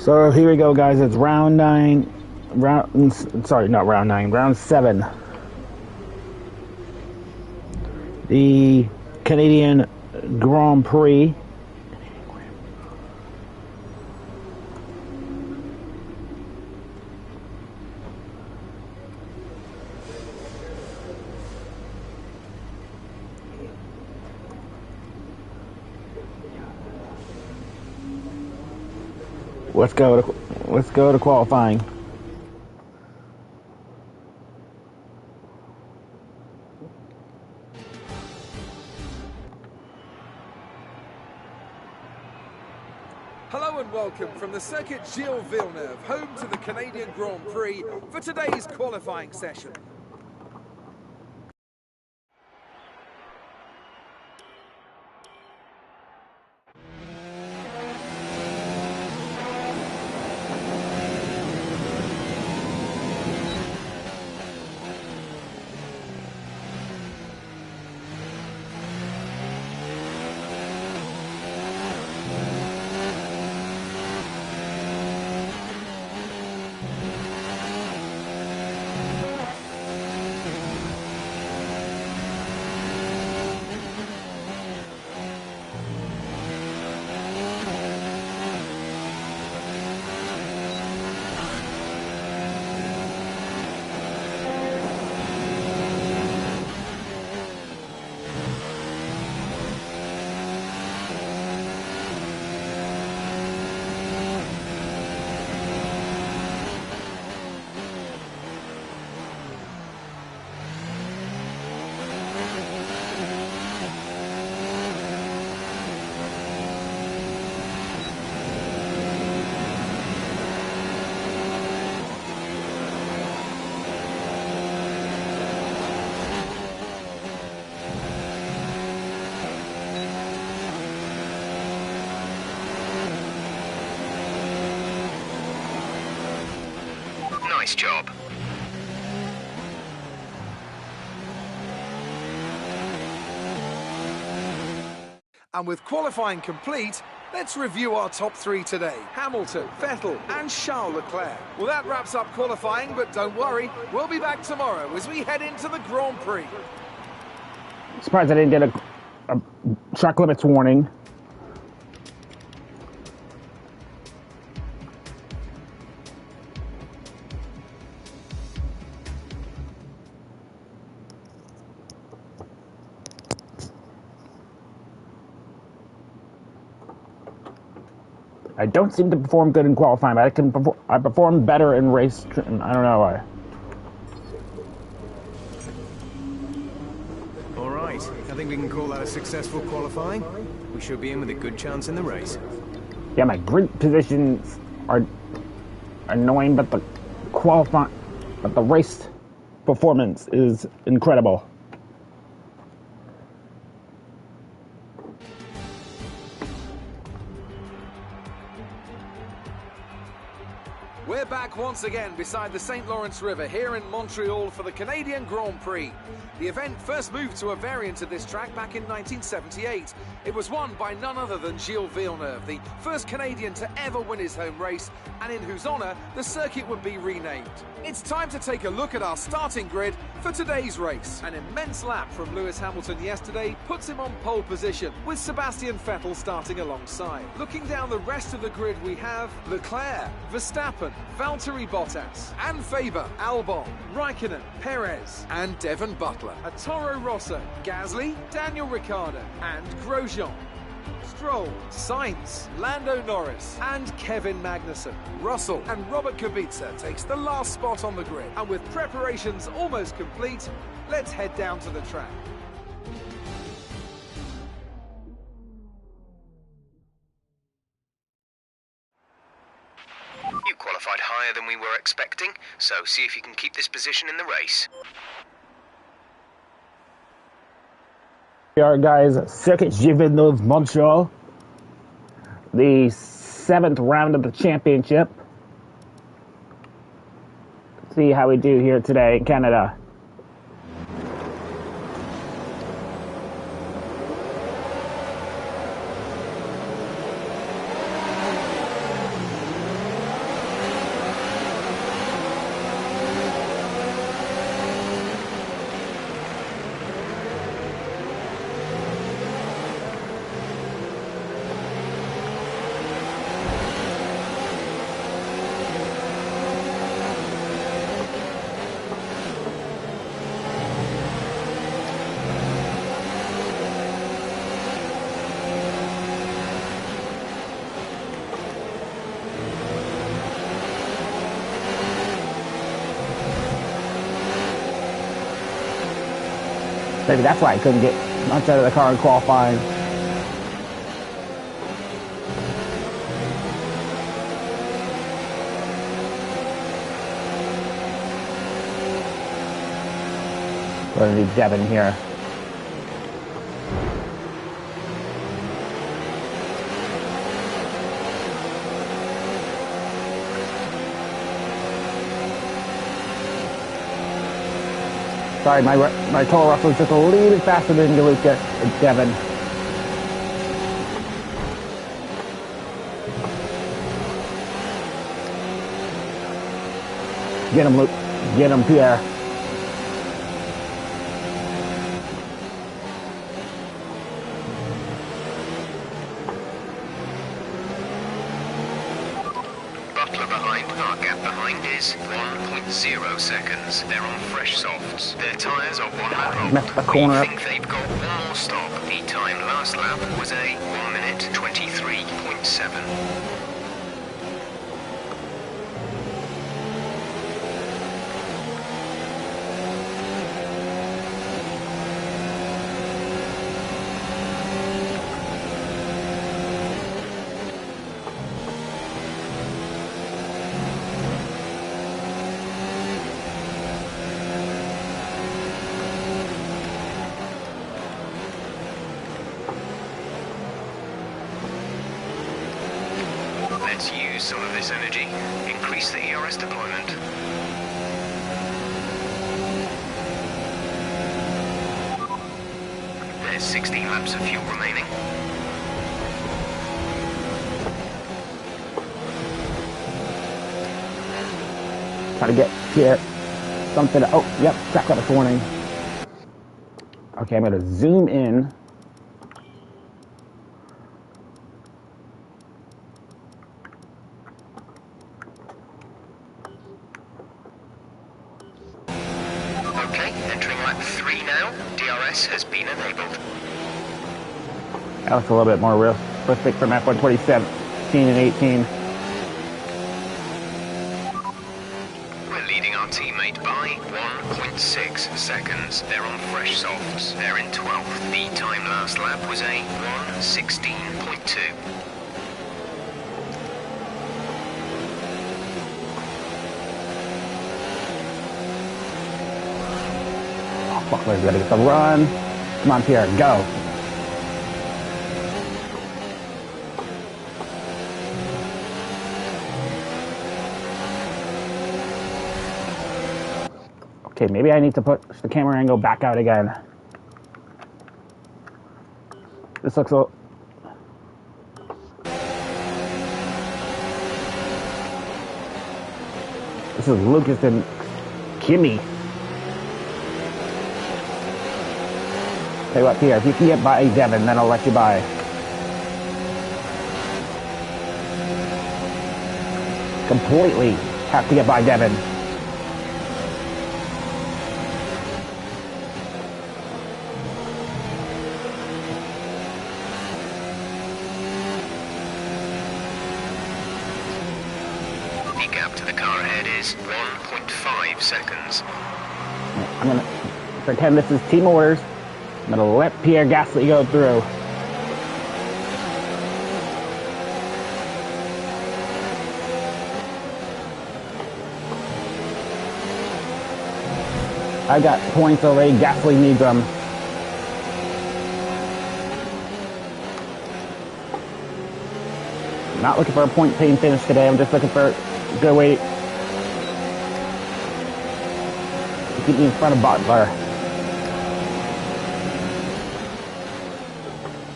So here we go, guys. It's round 7. The Canadian Grand Prix. Let's go to qualifying. Hello and welcome from the circuit Gilles Villeneuve, home to the Canadian Grand Prix, for today's qualifying session. Nice job. And with qualifying complete, let's review our top 3 today. Hamilton, Vettel and Charles Leclerc. Well, that wraps up qualifying, but don't worry, we'll be back tomorrow as we head into the Grand Prix. Surprised I didn't get a track limits warning. I don't seem to perform good in qualifying, but I perform better in race. I don't know why. All right, I think we can call that a successful qualifying. We should be in with a good chance in the race. Yeah, my grid positions are annoying, but the race performance is incredible. We're back once again beside the St. Lawrence River here in Montreal for the Canadian Grand Prix. The event first moved to a variant of this track back in 1978. It was won by none other than Gilles Villeneuve, the first Canadian to ever win his home race, and in whose honour the circuit would be renamed. It's time to take a look at our starting grid for today's race. An immense lap from Lewis Hamilton yesterday puts him on pole position, with Sebastian Vettel starting alongside. Looking down the rest of the grid, we have Leclerc, Verstappen, Valtteri Bottas, and Faber, Albon, Raikkonen, Perez, and Devon Butler. A Toro Rosso, Gasly, Daniel Ricciardo, and Grosjean. Stroll, Sainz, Lando Norris, and Kevin Magnussen. Russell and Robert Kubica takes the last spot on the grid. And with preparations almost complete, let's head down to the track. You qualified higher than we were expecting, so see if you can keep this position in the race. We are, guys, Circuit Gilles Villeneuve, Montreal. The 7th round of the championship. See how we do here today in Canada. Maybe that's why I couldn't get much out of the car in qualifying. We're going to need Devin here. Sorry, my Toro Rosso is just a little bit faster than DeLuca and Devin. Get him, Luke. Get him, Pierre. Butler behind. Our gap behind is 1.0 seconds. They're on fresh softs. Their tyres are 1 lap old. Messed the corner up. We think they've got one more stop. The time last lap was a 1 minute 23.7. Let's use some of this energy. Increase the ERS deployment. There's 16 laps of fuel remaining. Try to get Pierre something. Oh, yep, track limits warning. Okay, I'm going to zoom in. Okay, entering lap 3 now. DRS has been enabled. That looks a little bit more realistic from F1 2017 and 18. We're leading our teammate by 1.6 seconds. They're on fresh softs. They're in 12th. The time last lap was a 1:16.2. Buckler's got to get the run. Come on, Pierre, go. Okay, maybe I need to put the camera angle back out again. This looks a little... This is Lucas and Kimmy. Tell you what, Pierre, if you can get by Devin, then I'll let you by. Completely have to get by Devin. The gap to the car ahead is 1.5 seconds. I'm going to pretend this is team orders. I'm going to let Pierre Gasly go through. I got points already. Gasly needs them. I'm not looking for a point paying finish today. I'm just looking for a good way to keep me in front of Butler.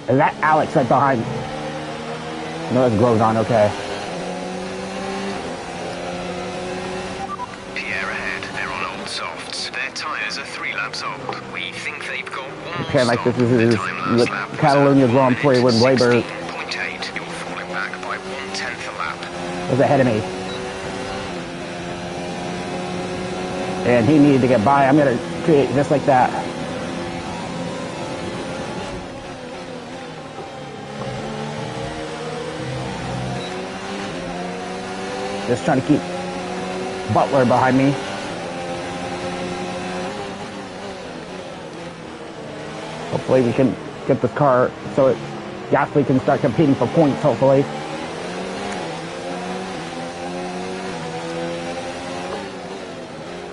Is that Alex right behind? No, that's Grosjean, okay. Pierre ahead. They're on old softs. Their tyres are 3 laps old. We think they've got one more Okay, like stop. this is The time last lap was Catalonia a Grand Prix when Weber 16.8. You're falling back by 1/10 a lap. was ahead of me. And he needed to get by. I'm going to create just like that. Just trying to keep Butler behind me. Hopefully we can get this car so Gasly can start competing for points, hopefully.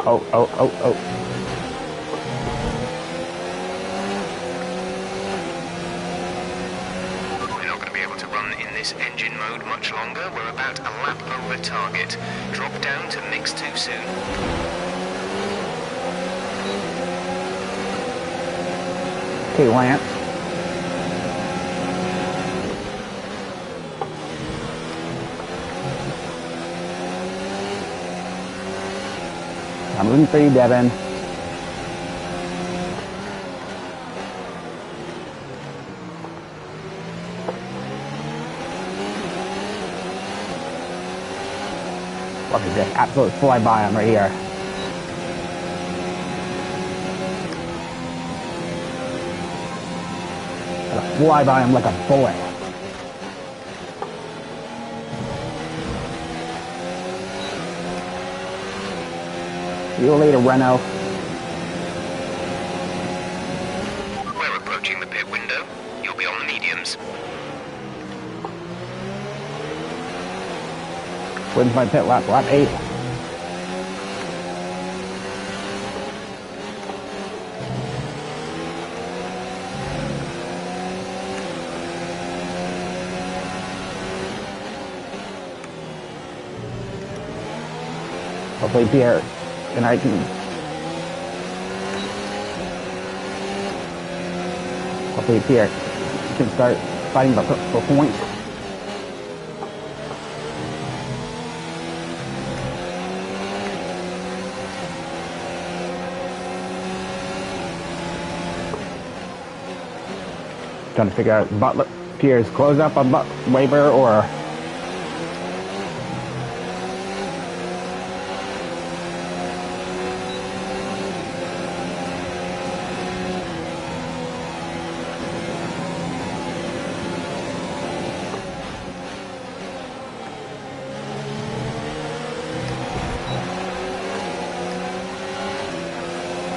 Oh. We're not going to be able to run in this engine mode much longer. We're about a lap over target. Drop down to mix too soon. Okay, Lance. I'm rooting for you, Devin. Look at this absolute flyby him right here. Gotta fly by him like a bullet. See you later, Renault. We're approaching the pit window. You'll be on the mediums. When's my pit lap? Lap 8. Hopefully Pierre and I can... Hopefully Pierre can start fighting for points. Trying to figure out Butler, Pierre's close up on Weber or...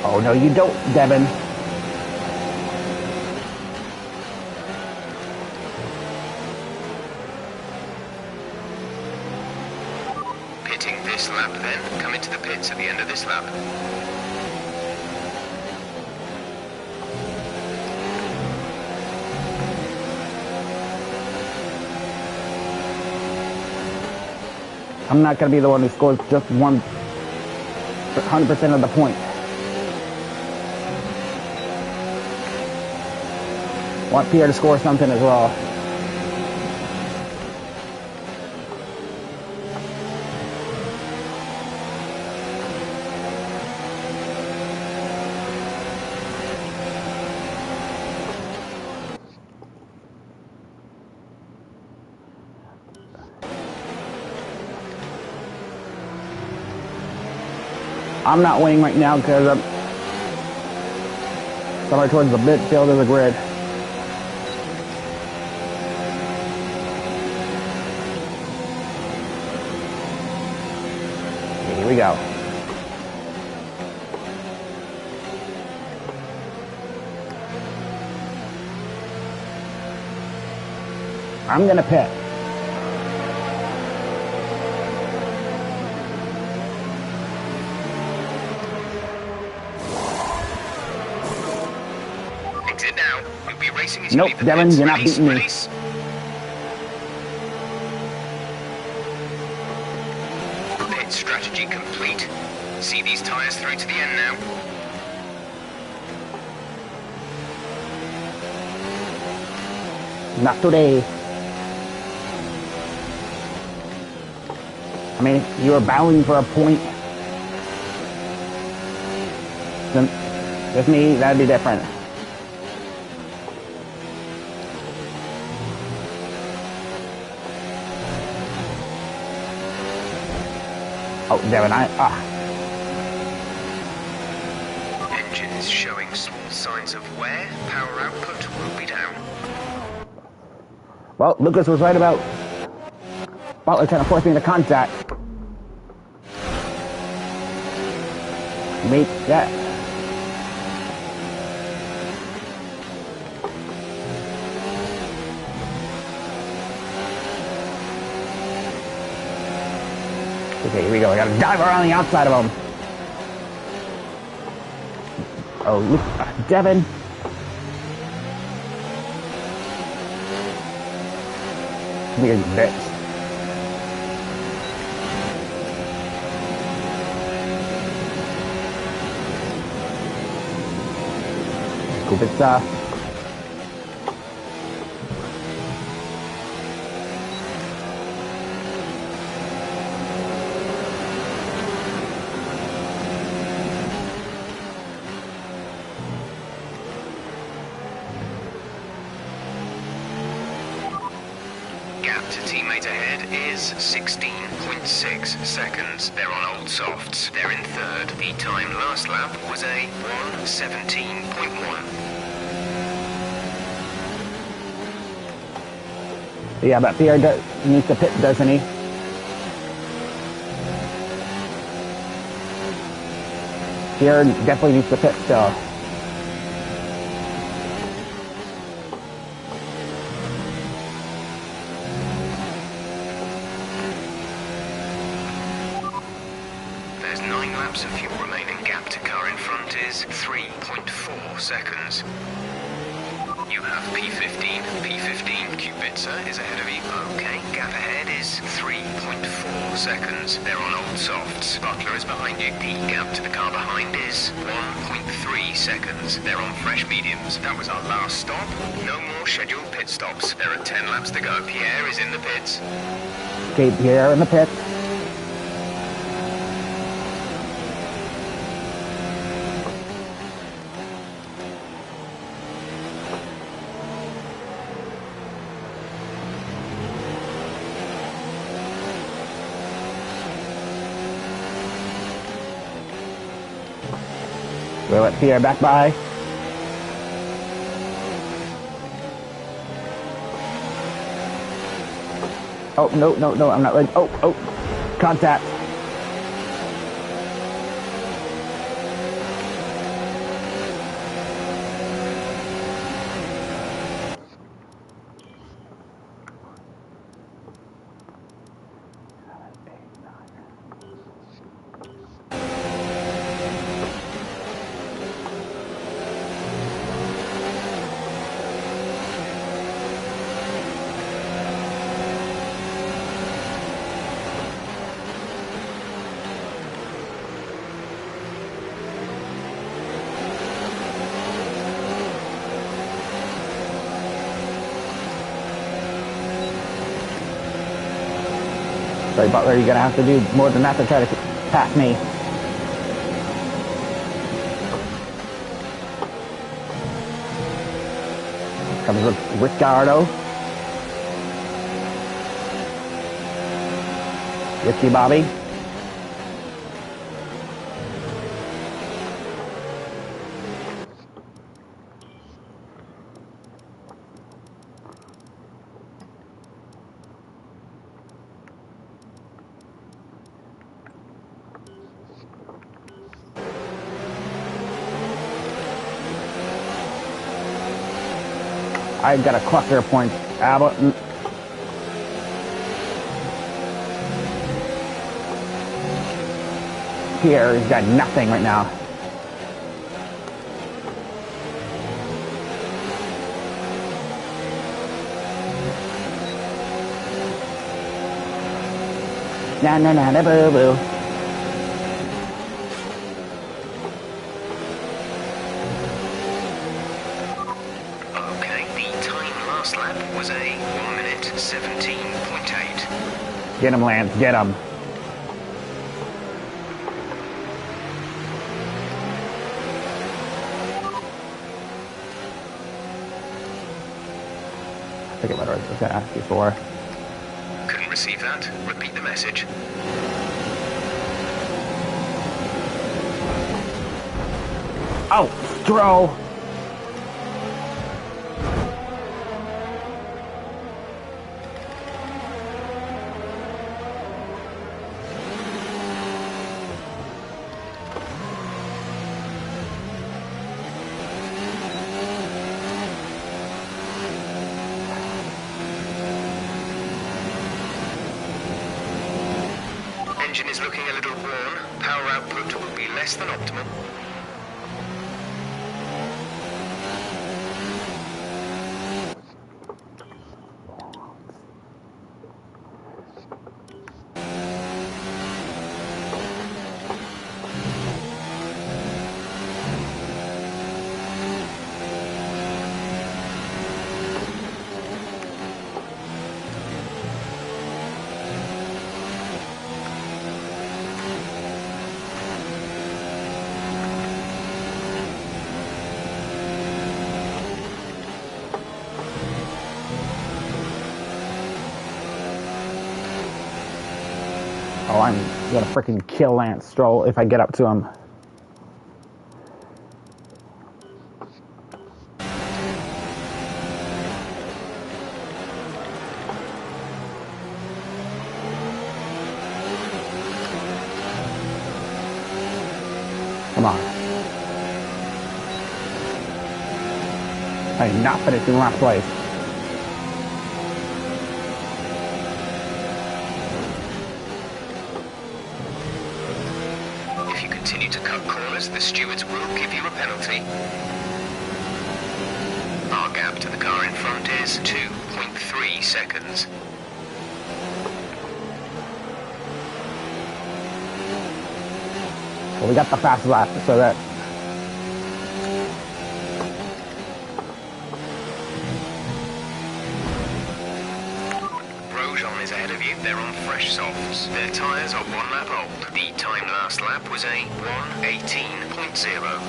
Oh no, you don't, Devin. Pitting this lap then. Come into the pits at the end of this lap. I'm not going to be the one who scores just 100% of the points. Want Pierre to score something as well. I'm not winning right now because I'm somewhere towards the midfield of the grid. Here we go. I'm gonna pit. Exit now. You'll be racing as Nope, you leave the Devin, pits. you're not Release, beating me. release. Pit strategy complete. See these tyres through to the end now. Not today. I mean, you were battling for a point. Then, with me, that'd be different. Oh, Devin, Engine is showing small signs of wear. Power output will be down. Well, Lucas was right about Butler trying to force me into contact. Make that. Okay, here we go. I gotta dive around the outside of him. Oh, look, Devin. Weird bitch. Kubica. Gap to teammate ahead is 16.6 seconds. They're on old softs. They're in third. The time last lap was a 1:17.1. Yeah, but Pierre needs to pit, doesn't he? Pierre definitely needs to pit still. There's 9 laps of fuel remaining. Gap to car in front is 3.4 seconds. You have P15. P15, Kubica is ahead of you. Okay, gap ahead is 3.4 seconds. They're on old softs. Butler is behind you. The gap to the car behind is 1.3 seconds. They're on fresh mediums. That was our last stop. No more scheduled pit stops. There are 10 laps to go. Pierre is in the pits. Okay, Pierre in the pit. We'll let Pierre back by. Oh, no, I'm not ready. Oh, contact. Sorry, Butler, you're gonna have to do more than that to try to pass me. Comes with Ricciardo. Ricky Bobby. I got a cluster of points. Abbott. Pierre's got nothing right now. Na boo boo. Lap was a 1:17.8. Get him, Lance, get him. I forget what I was going to ask you for. Couldn't receive that. Repeat the message. Oh, Stroll. engine is looking a little worn. Power output will be less than optimal. Oh, I'm gonna freaking kill Lance Stroll if I get up to him. Come on. I'm not finishing last place. If you continue to cut corners, the stewards will give you a penalty. Our gap to the car in front is 2.3 seconds. Well, we got the fast lap, so that Is ahead of you. They're on fresh softs. Their tyres are 1 lap old. The time last lap was a 1:18.0.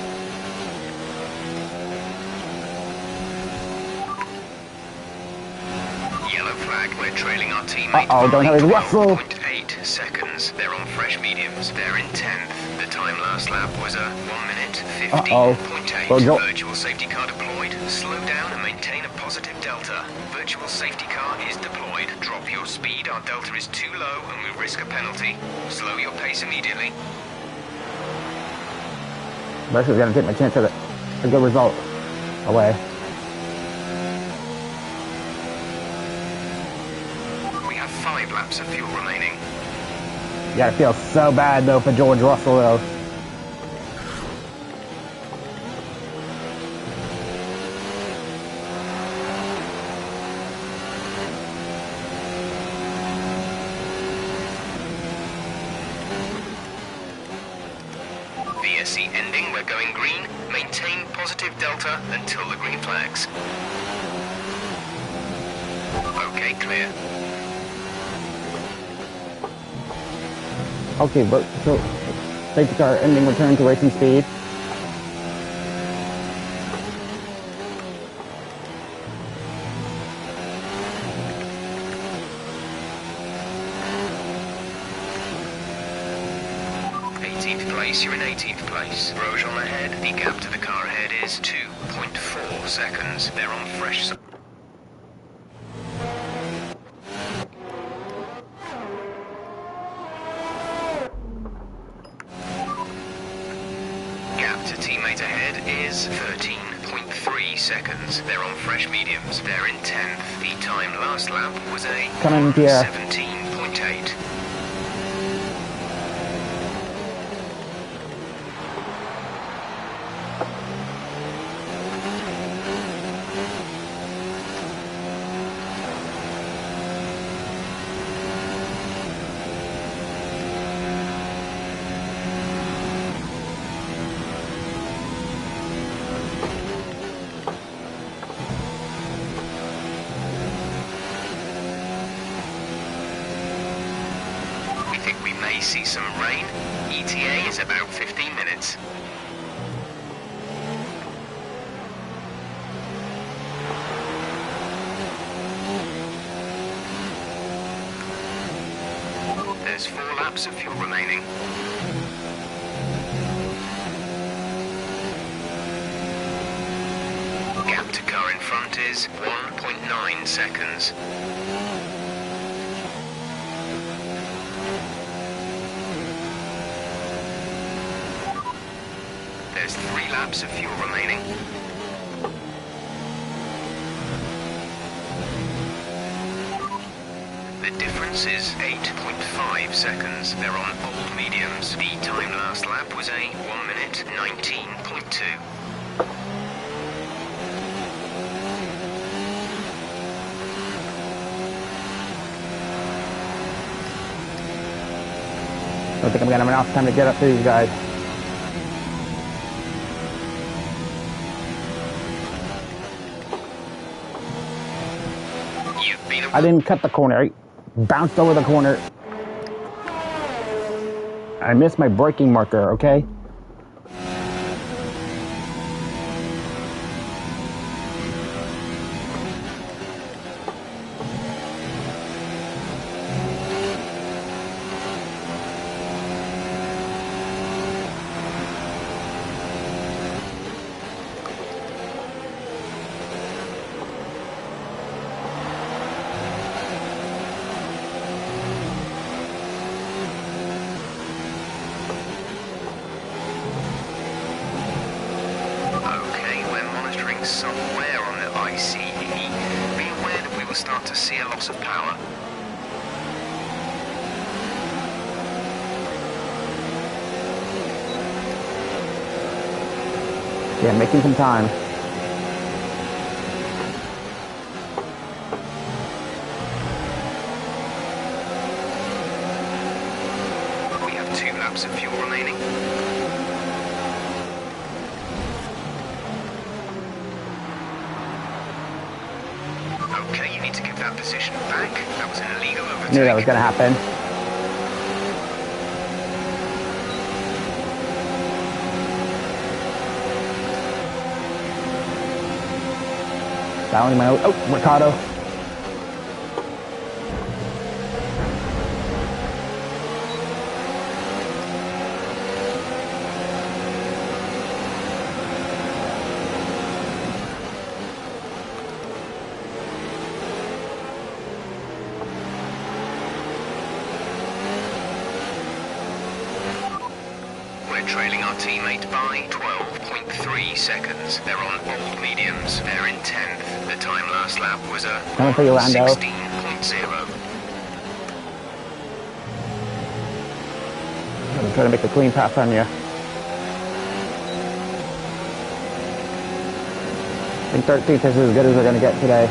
Yellow flag. We're trailing our teammate by don't hurry, Russell. 12.8 seconds. They're on fresh mediums. They're in 10th. The time last lap was a 1:15.8. Virtual safety car deployed. Slow down and maintain a positive delta. Virtual safety car is deployed. Drop your speed. Our delta is too low and we risk a penalty. Slow your pace immediately. I'm actually gonna take my chance at a good result away. We have 5 laps of fuel remaining. You gotta feel so bad though for George Russell though. VSC ending, we're going green. Maintain positive delta until the green flags. Okay, clear. Okay, but so safety car ending, return to racing speed. Place, you're in 18th place. Grosjean ahead. The gap to the car ahead is 2.4 seconds. They're on fresh. Gap to teammate ahead is 13.3 seconds. They're on fresh mediums. They're in 10th. The time last lap was a 17.8. See some rain. ETA is about 15 minutes. There's 4 laps of fuel remaining. Gap to car in front is 1.9 seconds. There's 3 laps of fuel remaining. The difference is 8.5 seconds. They're on old mediums. The time last lap was a 1 minute 19.2. I don't think I'm gonna have enough time to get up to these guys. I didn't cut the corner. I bounced over the corner. I missed my braking marker, okay? Somewhere on the ICE, be aware that we will start to see a loss of power. Yeah, making some time. We have 2 laps of fuel remaining. Okay, you need to give that position back. That was an illegal overtake. Knew that was gonna happen. Fouling my Ricardo. Trailing our teammate by 12.3 seconds. They're on old mediums. They're in 10th. The time last lap was a 16.0. I'm trying to make a clean pass on you. I think 13th is as good as we're going to get today.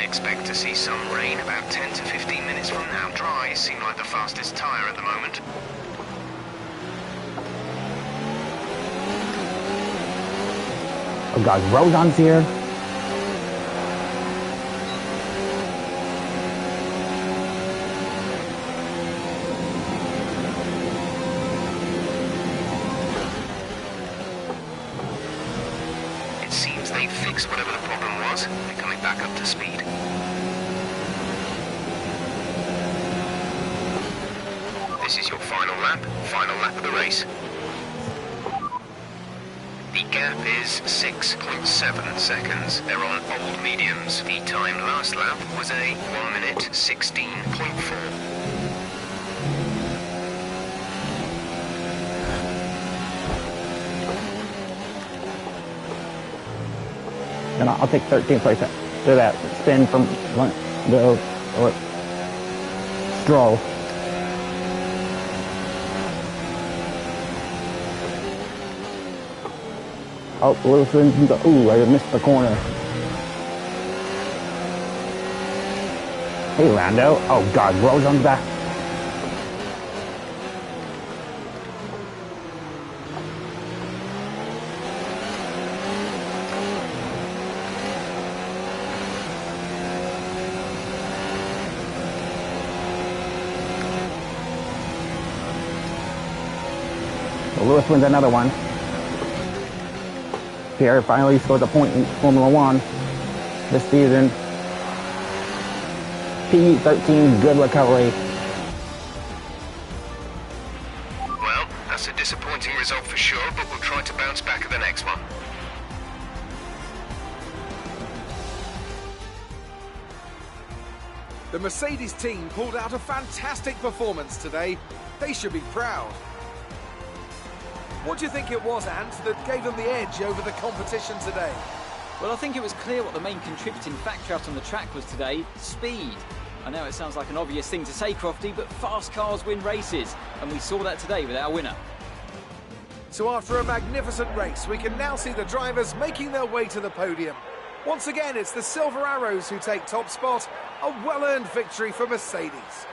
Expect to see some rain about 10 to 15 minutes from now. Dries seem like the fastest tyre at the moment. Oh God, Rosan's here. It seems they fixed whatever the problem was. They're coming back up to speed. This is your final lap of the race. The gap is 6.7 seconds. They're on old mediums. The time last lap was a 1 minute 16.4. And I'll take 13th place after that spin from the Stroll. Oh, Wilson, ooh, I missed the corner. Hey, Lando. Oh, God, Rosan's back. Well, Lewis wins another one. Pierre finally scored a point in Formula One this season. P13, good recovery. Well, that's a disappointing result for sure, but we'll try to bounce back at the next one. The Mercedes team pulled out a fantastic performance today. They should be proud. What do you think it was, Ant, that gave them the edge over the competition today? Well, I think it was clear what the main contributing factor out on the track was today: speed. I know it sounds like an obvious thing to say, Crofty, but fast cars win races, and we saw that today with our winner. So after a magnificent race, we can now see the drivers making their way to the podium. Once again, it's the Silver Arrows who take top spot, a well-earned victory for Mercedes.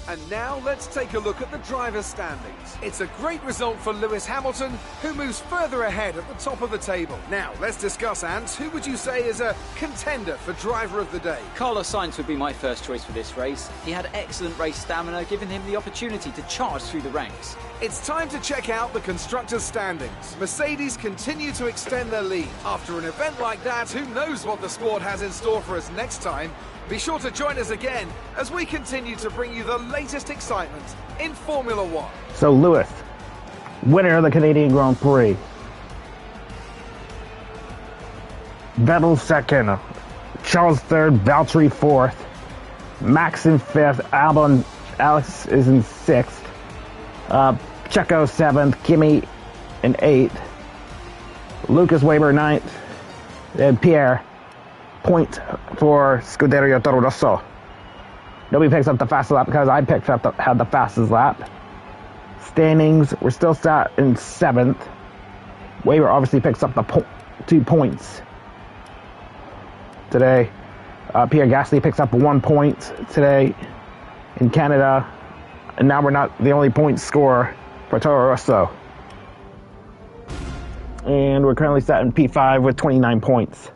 And now let's take a look at the drivers' standings. It's a great result for Lewis Hamilton, who moves further ahead at the top of the table. Now, let's discuss, Ant. Who would you say is a contender for driver of the day? Carlos Sainz would be my first choice for this race. He had excellent race stamina, giving him the opportunity to charge through the ranks. It's time to check out the constructors' standings. Mercedes continue to extend their lead. After an event like that, who knows what the sport has in store for us next time? Be sure to join us again as we continue to bring you the latest excitement in Formula One. So Lewis, winner of the Canadian Grand Prix. Vettel second, Charles third, Valtteri fourth, Max in fifth, Alex is in sixth, Checo seventh, Kimi in eighth, Lucas Weber ninth, and Pierre point for Scuderia Toro Rosso. Nobody picks up the fastest lap because I had the fastest lap. Standings, we're still sat in seventh. Weber obviously picks up the 2 points today. Pierre Gasly picks up 1 point today in Canada. And now we're not the only point scorer for Toro Rosso. And we're currently sat in P5 with 29 points.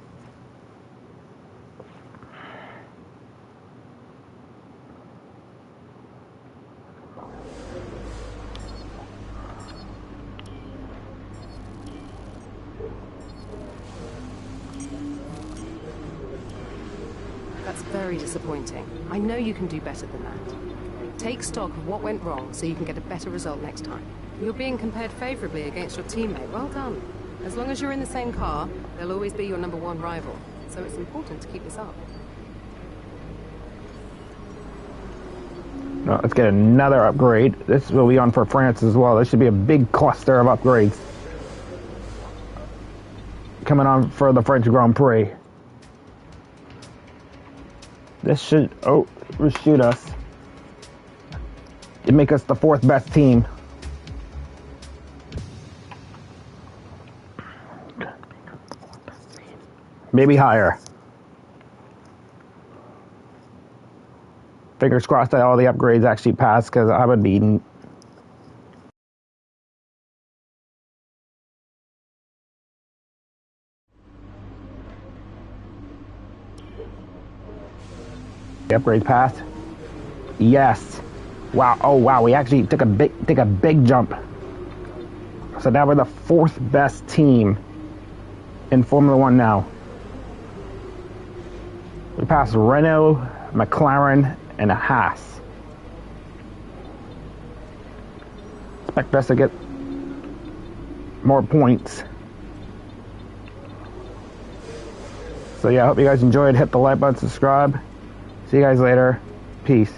That's very disappointing. I know you can do better than that. Take stock of what went wrong so you can get a better result next time. You're being compared favourably against your teammate. Well done. As long as you're in the same car, they'll always be your #1 rival. So it's important to keep this up. Well, let's get another upgrade. This will be on for France as well. This should be a big cluster of upgrades coming on for the French Grand Prix. This should shoot us. It'd make us the 4th best team. Maybe higher. Fingers crossed that all the upgrades actually pass, because I would be the upgrades passed. Yes. Wow. Oh wow, we actually took a big jump. So now we're the 4th best team in Formula One now. We passed Renault, McLaren, and a Haas. Expect us to get more points. So yeah, I hope you guys enjoyed. Hit the like button, subscribe. See you guys later. Peace.